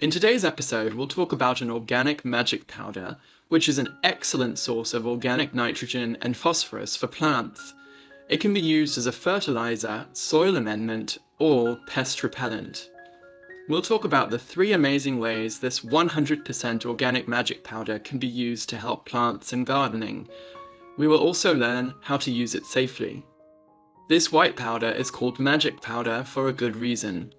In today's episode, we'll talk about an organic magic powder, which is an excellent source of organic nitrogen and phosphorus for plants. It can be used as a fertilizer, soil amendment, or pest repellent. We'll talk about the 3 amazing ways this 100% organic magic powder can be used to help plants and gardening. We will also learn how to use it safely. This white powder is called magic powder for a good reason.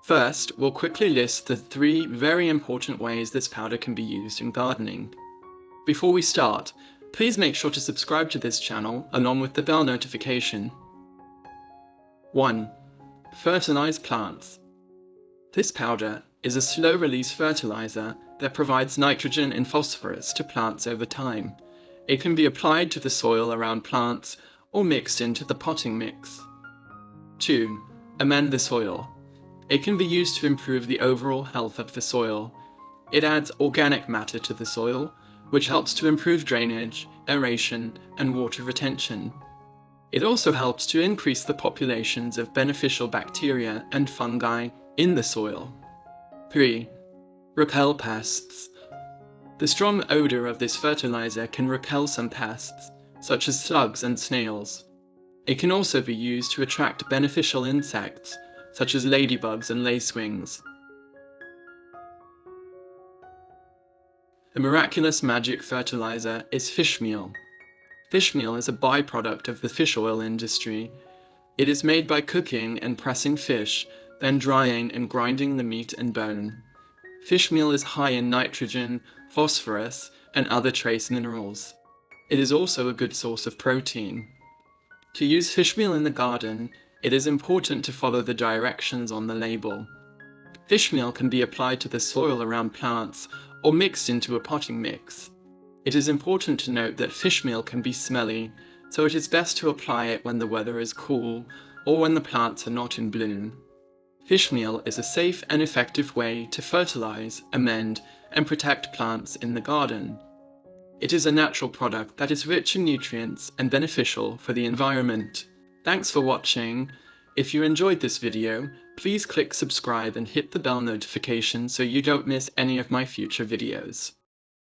First, we'll quickly list the 3 very important ways this powder can be used in gardening. Before we start, please make sure to subscribe to this channel along with the bell notification. 1. Fertilize plants. This powder is a slow-release fertilizer that provides nitrogen and phosphorus to plants over time. It can be applied to the soil around plants or mixed into the potting mix. 2. Amend the soil. It can be used to improve the overall health of the soil. It adds organic matter to the soil, which helps to improve drainage, aeration, and water retention. It also helps to increase the populations of beneficial bacteria and fungi in the soil. 3. Repel pests. The strong odor of this fertilizer can repel some pests, such as slugs and snails. It can also be used to attract beneficial insects, such as ladybugs and lacewings. The miraculous magic fertilizer is fish meal. Fish meal is a byproduct of the fish oil industry. It is made by cooking and pressing fish, then drying and grinding the meat and bone. Fish meal is high in nitrogen, phosphorus, and other trace minerals. It is also a good source of protein. To use fish meal in the garden, it is important to follow the directions on the label. Fish meal can be applied to the soil around plants or mixed into a potting mix. It is important to note that fish meal can be smelly, so it is best to apply it when the weather is cool or when the plants are not in bloom. Fish meal is a safe and effective way to fertilize, amend, and protect plants in the garden. It is a natural product that is rich in nutrients and beneficial for the environment. Thanks for watching. If you enjoyed this video, please click subscribe and hit the bell notification so you don't miss any of my future videos.